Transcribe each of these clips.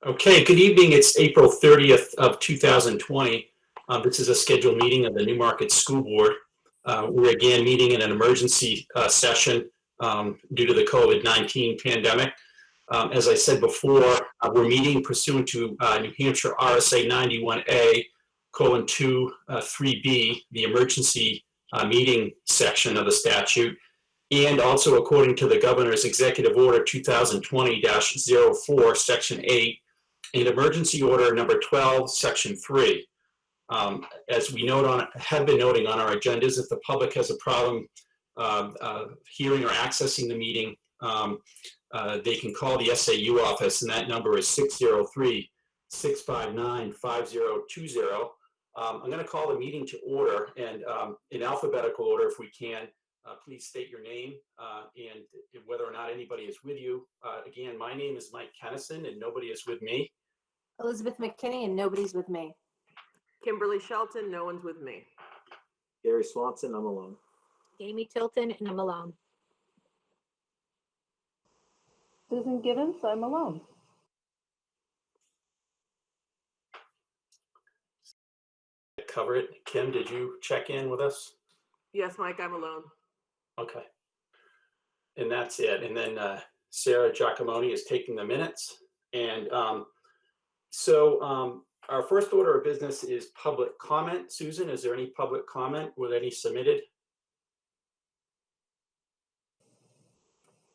Okay, good evening. It's April 30th of 2020. This is a scheduled meeting of the Newmarket School Board. We're again meeting in an emergency session due to the COVID-19 pandemic. As I said before, we're meeting pursuant to New Hampshire RSA 91A, colon 2, 3B, the emergency meeting section of the statute, and also according to the Governor's Executive Order 2020-04, Section 8, and Emergency Order Number 12, Section 3. As we have been noting on our agendas, if the public has a problem hearing or accessing the meeting, they can call the SAU office, and that number is 603-659-5020. I'm going to call the meeting to order, and in alphabetical order, if we can. Please state your name and whether or not anybody is with you. Again, my name is Mike Kennison, and nobody is with me. Elizabeth McKinney, and nobody's with me. Kimberly Shelton, no one's with me. Gary Swanson, I'm alone. Amy Tilton, and I'm alone. Susan Gibbons, I'm alone. Cover it. Kim, did you check in with us? Yes, Mike, I'm alone. Okay. And that's it. And then Sarah Giacomoni is taking the minutes. And our first order of business is public comment. Susan, is there any public comment? Were any submitted?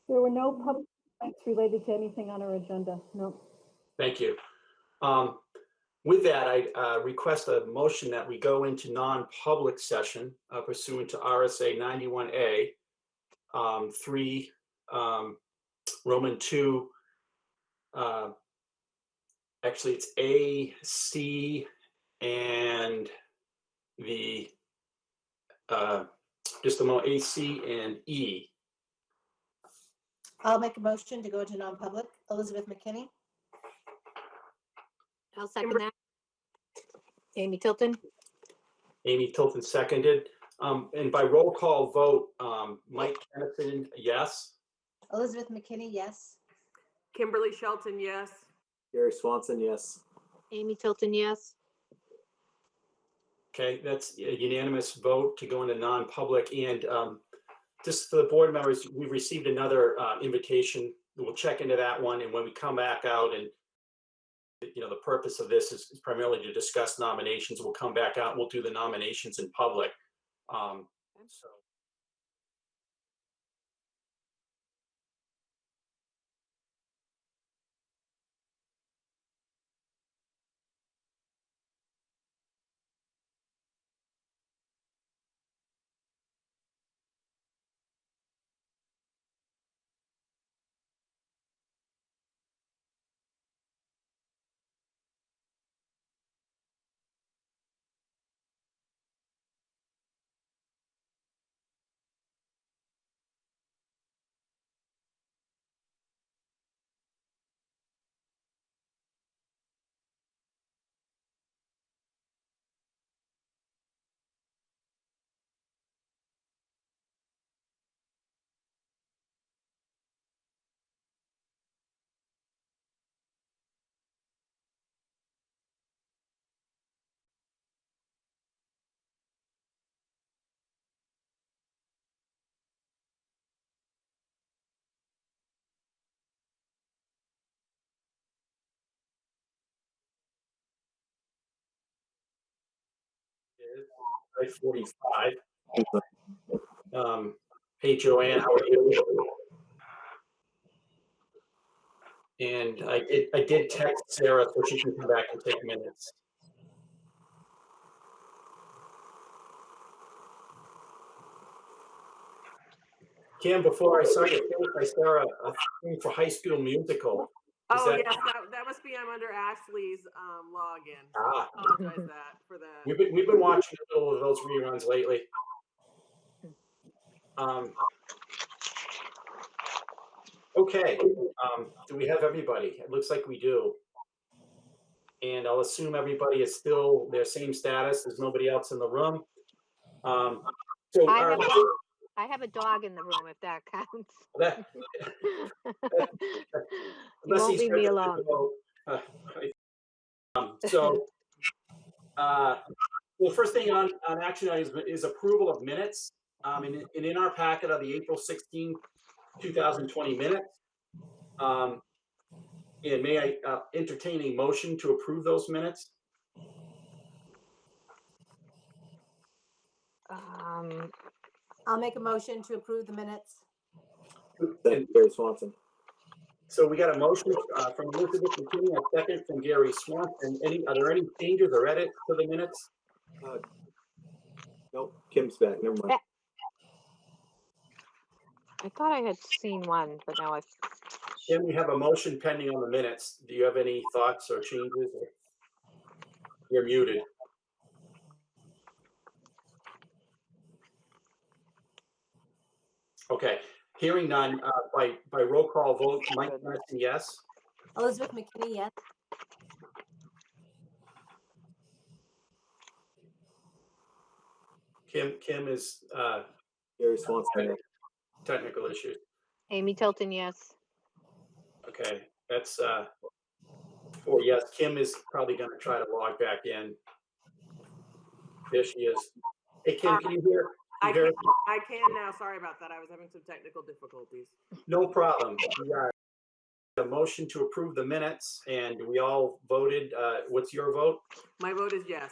There were no public comments related to anything on our agenda. No. Thank you. With that, I request a motion that we go into non-public session pursuant to RSA 91A, 3, Roman 2, actually it's A, C, and the, just a moment, A, C, and E. I'll make a motion to go into non-public. Elizabeth McKinney. I'll second that. Amy Tilton. Amy Tilton seconded. And by roll call vote, Mike Kennison, yes. Elizabeth McKinney, yes. Kimberly Shelton, yes. Gary Swanson, yes. Amy Tilton, yes. Okay, that's a unanimous vote to go into non-public. And just for the board members, we've received another invitation. We'll check into that one. And when we come back out, and the purpose of this is primarily to discuss nominations. We'll come back out and we'll do the nominations in public. So. Is 45. Hey, Joanne, how are you? And I did text Sarah so she can come back and take minutes. Kim, before I saw you, I saw a thing for High School Musical. Yes, that must be I'm under Ashley's login. So I apologize for that. We've been watching a little of those reruns lately. Okay, do we have everybody? It looks like we do. And I'll assume everybody is still their same status. There's nobody else in the room. I have a dog in the room, if that counts. That, You won't leave me alone. So, the first thing on action items is approval of minutes. And in our packet are the April 16, 2020 minutes. And may I entertain a motion to approve those minutes? I'll make a motion to approve the minutes. Second, Gary Swanson. So we got a motion from Elizabeth McKinney, a second from Gary Swanson. Are there any changes or edits to the minutes? Nope, Kim's back. Never mind. I thought I had seen one, but now I've, Then we have a motion pending on the minutes. Do you have any thoughts or changes? You're muted. Okay, hearing none, by roll call vote, Mike Tennyson, yes? Elizabeth McKinney, yes. Kim is Gary Swanson, yes. technical issues. Amy Tilton, yes. Okay, that's 4 yes. Kim is probably gonna try to log back in. There she is. Hey, Kim, can you hear? I You hear? can now. Sorry about that. I was having some technical difficulties. No problem. Yeah. A motion to approve the minutes, and we all voted. What's your vote? My vote is yes.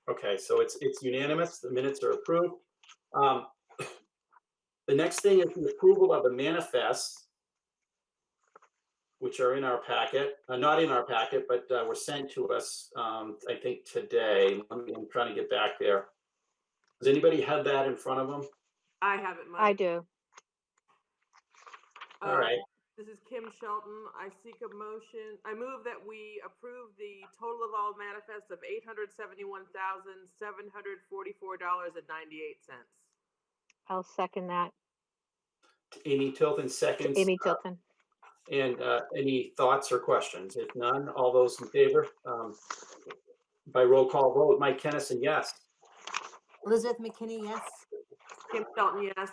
Okay, so it's unanimous. The minutes are approved. The next thing is the approval of the manifests, which are in our packet, not in our packet, but were sent to us, I think today. I'm trying to get back there. Does anybody have that in front of them? I have it. Mike. I do. All right. This is Kim Shelton. I seek a motion. I move that we approve the total of all manifests of $871,744.98. I'll second that. Amy Tilton seconds. Amy Tilton. And any thoughts or questions? If none, all those in favor? By roll call vote, Mike Tennyson, yes. Elizabeth McKinney, yes. Kim Shelton, yes.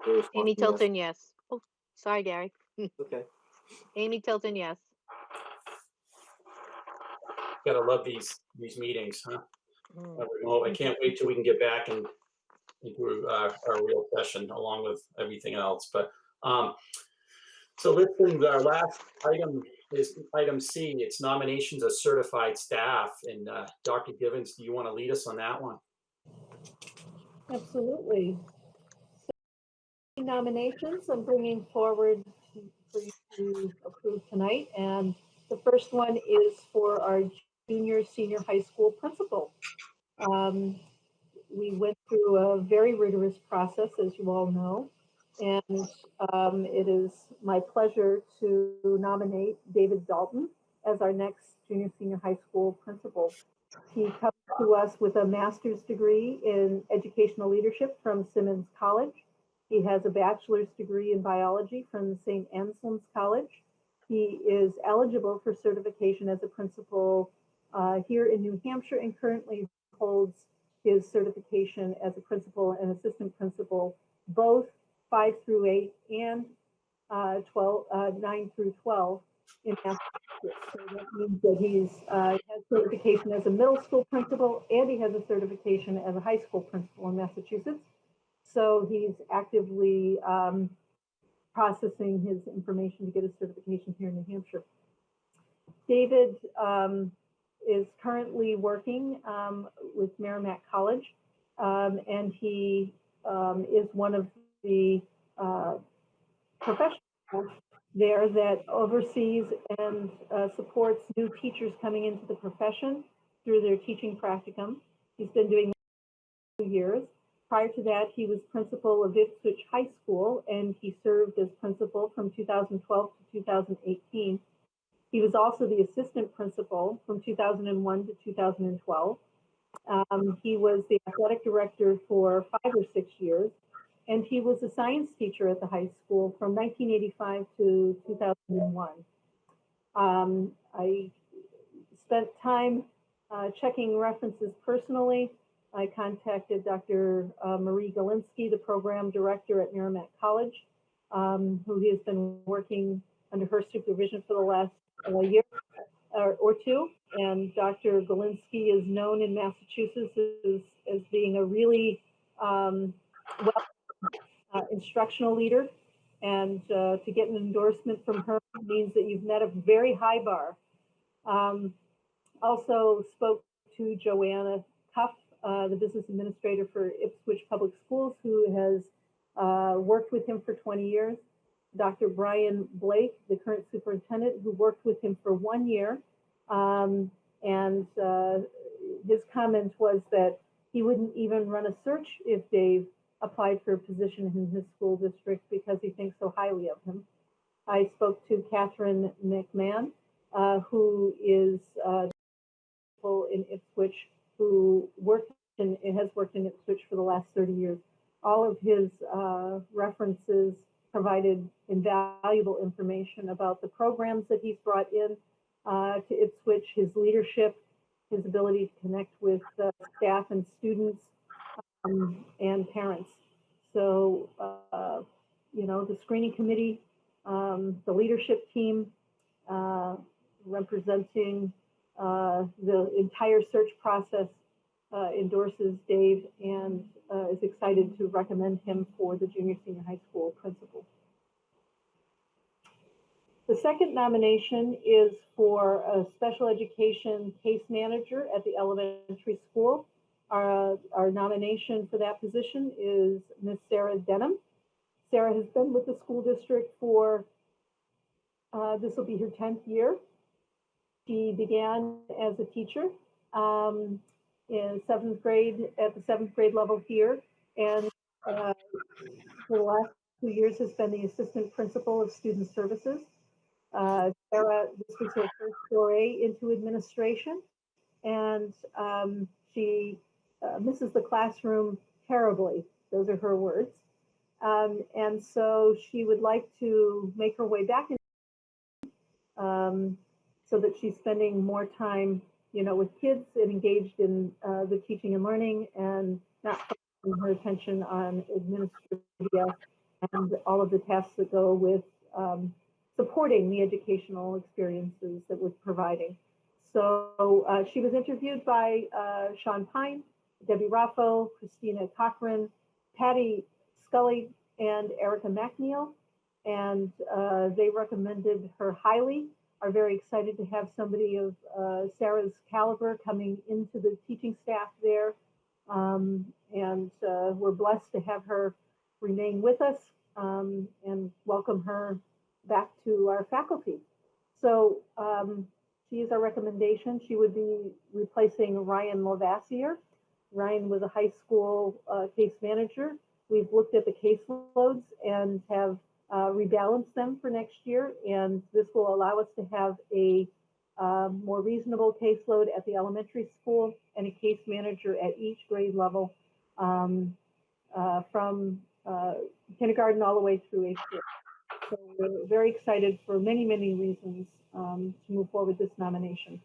Gary Swanson, Amy yes. Tilton, yes. Oh, sorry, Gary. Okay. Amy Tilton, yes. Gotta love these meetings, huh? Mm. Well, I can't wait till we can get back and do our real session along with everything else. But so listen, our last item is item C. It's nominations of certified staff. And Dr. Givens, do you want to lead us on that one? Absolutely. So, nominations I'm bringing forward for you to approve tonight. And the first one is for our junior senior high school principal. We went through a very rigorous process, as you all know. And it is my pleasure to nominate David Dalton as our next junior senior high school principal. He comes to us with a master's degree in educational leadership from Simmons College. He has a bachelor's degree in biology from St. Anselm's College. He is eligible for certification as a principal here in New Hampshire and currently holds his certification as a principal and assistant principal, both 5 through 8 and 9 through 12 in Massachusetts. So that means that he's has certification as a middle school principal and he has a certification as a high school principal in Massachusetts. So he's actively processing his information to get his certification here in New Hampshire. David is currently working with Merrimack College, and he is one of the professionals there that oversees and supports new teachers coming into the profession through their teaching practicum. He's been doing that for 2 years. Prior to that, he was principal of Ipswich High School, and he served as principal from 2012 to 2018. He was also the assistant principal from 2001 to 2012. He was the athletic director for 5 or 6 years, and he was a science teacher at the high school from 1985 to 2001. I spent time checking references personally. I contacted Dr. Marie Galinsky, the program director at Merrimack College, who has been working under her supervision for the last year. or two. And Dr. Galinsky is known in Massachusetts as being a really instructional leader. And to get an endorsement from her means that you've met a very high bar. Also spoke to Joanna Cuff, the business administrator for Ipswich Public Schools, who has worked with him for 20 years. Dr. Brian Blake, the current superintendent, who worked with him for 1 year. His comment was that he wouldn't even run a search if Dave applied for a position in his school district because he thinks so highly of him. I spoke to Catherine McMahon, who is in Ipswich, who has worked in Ipswich for the last 30 years. All of his references provided invaluable information about the programs that he's brought in to Ipswich, his leadership, his ability to connect with staff and students and parents. So, the screening committee, the leadership team representing the entire search process endorses Dave and is excited to recommend him for the junior senior high school principal. The second nomination is for a special education case manager at the elementary school. Our nomination for that position is Ms. Sarah Denham. Sarah has been with the school district for, this will be her 10th year. She began as a teacher in 7th grade, at the 7th grade level here, and for the last 2 years has been the assistant principal of student services. Sarah, this was her first foray into administration, and she misses the classroom terribly. Those are her words. And so she would like to make her way back in, so that she's spending more time, with kids and engaged in the teaching and learning, and not focusing her attention on administrative and all of the tasks that go with supporting the educational experiences that we're providing. So she was interviewed by Sean Pine, Debbie Raffo, Christina Cochran, Patty Scully, and Erica McNeil, and they recommended her highly. Are very excited to have somebody of Sarah's caliber coming into the teaching staff there, and we're blessed to have her remain with us and welcome her back to our faculty. So she is our recommendation. She would be replacing Ryan Lavassier. Ryan was a high school case manager. We've looked at the caseloads and have rebalance them for next year, and this will allow us to have a more reasonable caseload at the elementary school and a case manager at each grade level from kindergarten all the way through 8th grade. So we're very excited for many, many reasons to move forward with this nomination.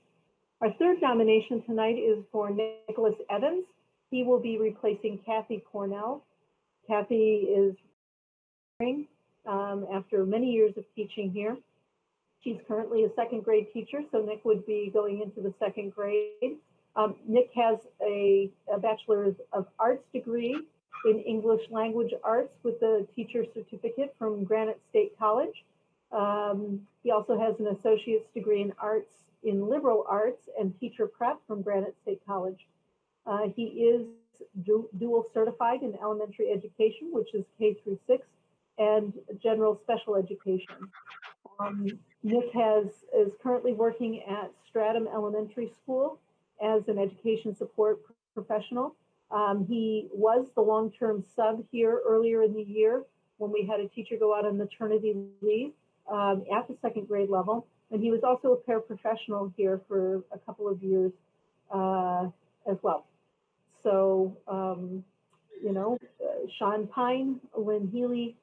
Our third nomination tonight is for Nicholas Evans. He will be replacing Kathy Cornell. Kathy is after many years of teaching here. She's currently a 2nd grade teacher, so Nick would be going into the 2nd grade. Nick has a Bachelor's of Arts degree in English Language Arts with a teacher certificate from Granite State College. He also has an associate's degree in arts in liberal arts and teacher prep from Granite State College. He is dual certified in elementary education, which is K through 6, and general special education. Nick is currently working at Stratham Elementary School as an education support professional. He was the long-term sub here earlier in the year when we had a teacher go out on maternity leave at the 2nd grade level. And he was also a paraprofessional here for a couple of years as well. So, Sean Pine, Lynn Healy,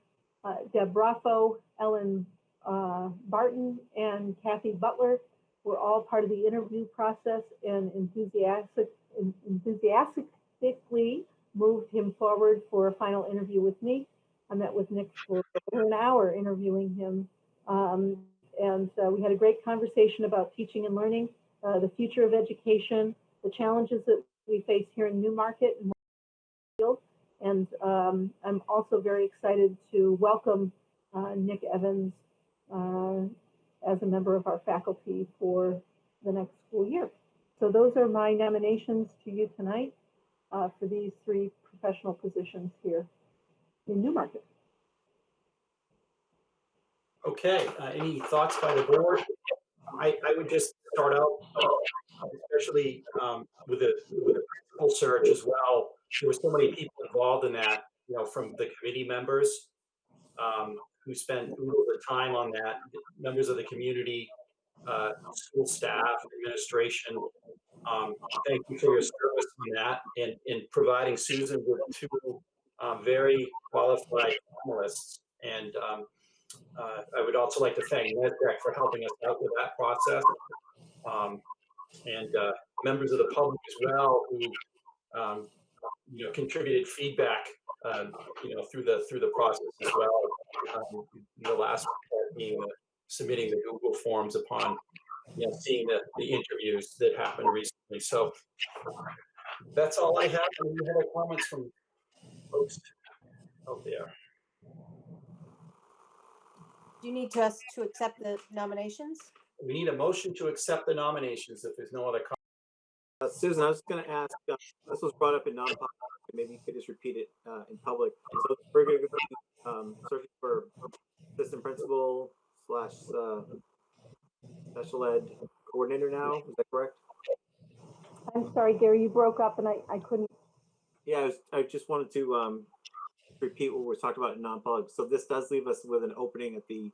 Deb Raffo, Ellen Barton, and Kathy Butler were all part of the interview process and enthusiastically moved him forward for a final interview with me. I met with Nick for over an hour interviewing him And we had a great conversation about teaching and learning, the future of education, the challenges that we face here in Newmarket and Field. And I'm also very excited to welcome Nick Evans as a member of our faculty for the next school year. So those are my nominations to you tonight for these 3 professional positions here in Newmarket. Okay, any thoughts by the board? I would just start out, especially with the principal search as well. There were so many people involved in that, you know, from the committee members who spent oodles of time on that, members of the community, school staff, administration. Thank you for your service on that and in providing Susan with 2 very qualified panelists. And I would also like to thank NESDEC for helping us out with that process. And members of the public as well who you know, contributed feedback you know, through the process as well. The last part being submitting the Google Forms upon, you know, seeing the interviews that happened recently. So that's all I have. Any other comments from folks out there? Do you need us to accept the nominations? We need a motion to accept the nominations if there's no other comments. Susan, I was going to ask, this was brought up in non-public, maybe you could just repeat it in public. So we're going to be searching for assistant principal / special ed coordinator now, is that correct? I'm sorry, Gary, you broke up and I couldn't. Yeah, I just wanted to repeat what we talked about in non-public. So this does leave us with an opening at the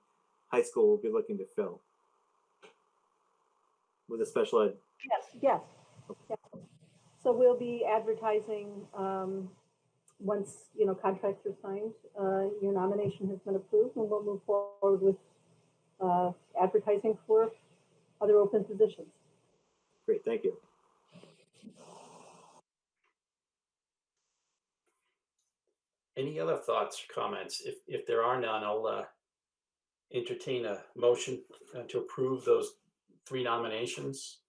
high school we'll be looking to fill with a special ed. Yes. So we'll be advertising once, you know, contracts are signed. Your nomination has been approved, and we'll move forward with advertising for other open positions. Great, thank you. Any other thoughts or comments? If there are none, I'll entertain a motion to approve those 3 nominations.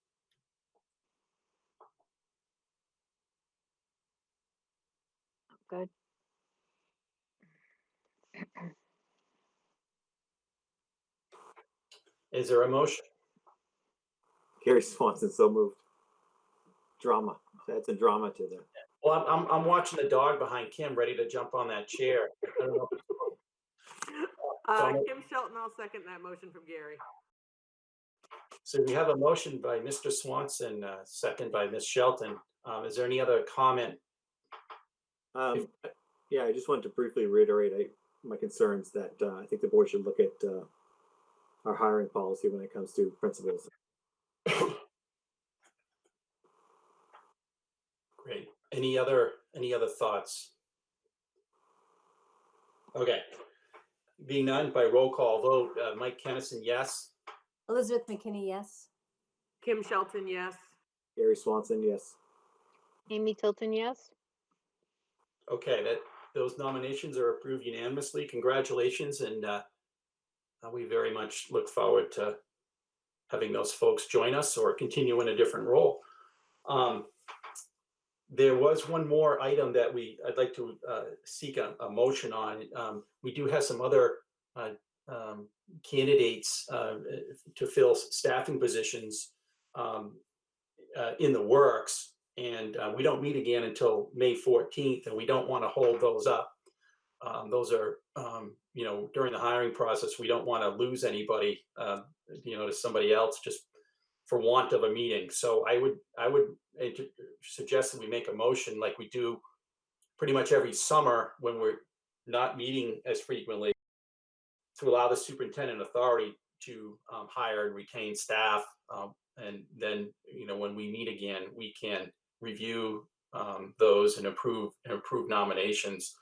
Good. Is there a motion? Gary Swanson, so moved. Drama. That's a drama to them. Well, I'm watching the dog behind Kim, ready to jump on that chair. I don't know. Kim Shelton, I'll second that motion from Gary. So we have a motion by Mr. Swanson, second by Ms. Shelton. Is there any other comment? Yeah, I just wanted to briefly reiterate my concerns that I think the board should look at our hiring policy when it comes to principals. Great. Any other thoughts? Okay. Being none, by roll call vote, Mike Kennison, yes. Elizabeth McKinney, yes. Kim Shelton, yes. Gary Swanson, yes. Amy Tilton, yes. Okay, those nominations are approved unanimously. Congratulations, and we very much look forward to having those folks join us or continue in a different role. There was one more item that I'd like to seek a motion on. We do have some other candidates to fill staffing positions in the works, and we don't meet again until May 14th, and we don't want to hold those up. Those are, you know, during the hiring process, we don't want to lose anybody, you know, to somebody else just for want of a meeting. So I would suggest that we make a motion like we do pretty much every summer when we're not meeting as frequently, to allow the superintendent authority to hire and retain staff. And then, you know, when we meet again, we can review those and approve nominations.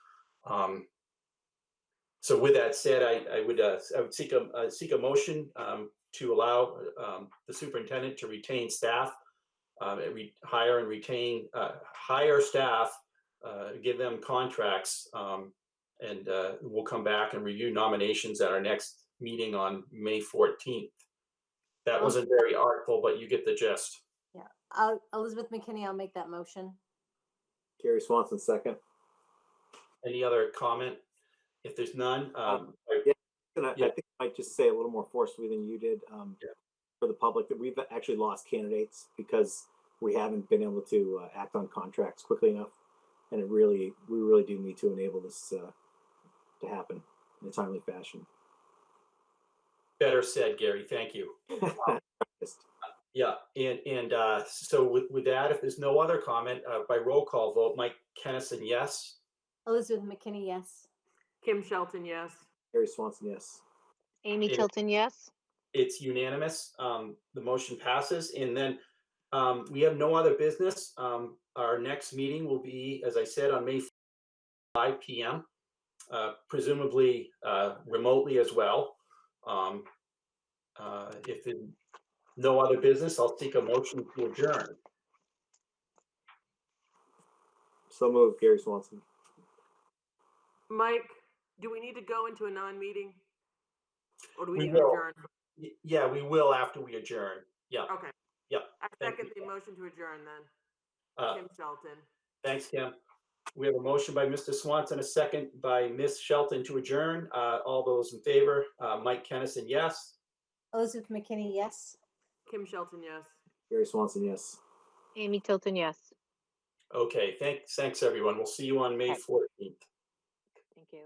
So with that said, I would seek a motion to allow the superintendent to retain staff, hire and retain, hire staff, give them contracts, and we'll come back and review nominations at our next meeting on May 14th. That wasn't very artful, but you get the gist. Elizabeth McKinney, I'll make that motion. Gary Swanson, second. Any other comment? If there's none, And I Yeah. think I might just say a little more forcefully than you did Yeah. for the public that we've actually lost candidates because we haven't been able to act on contracts quickly enough. And we really do need to enable this to happen in a timely fashion. better said, Gary. Thank you. Just- Yeah, and so with that, if there's no other comment, by roll call vote, Mike Kennison, yes. Elizabeth McKinney, yes. Kim Shelton, yes. Gary Swanson, yes. Amy Yeah. Tilton, yes. It's unanimous. The motion passes. And then we have no other business. Our next meeting will be, as I said, on May 5 p.m., presumably remotely as well. If there's no other business, I'll take a motion to adjourn. So moved, Gary Swanson. Mike, do we need to go into a non-meeting? Or do we We need to will. adjourn? Yeah, we will after we adjourn. Yeah. Okay. Yep. I Thank second you. the motion to adjourn then. Uh, Kim Shelton. Thanks, Kim. We have a motion by Mr. Swanson, a second by Ms. Shelton to adjourn. All those in favor, Mike Kennison, yes. Elizabeth McKinney, yes. Kim Shelton, yes. Gary Swanson, yes. Amy Tilton, yes. Okay, thanks everyone. We'll see you on May Okay. 14th. Thank you.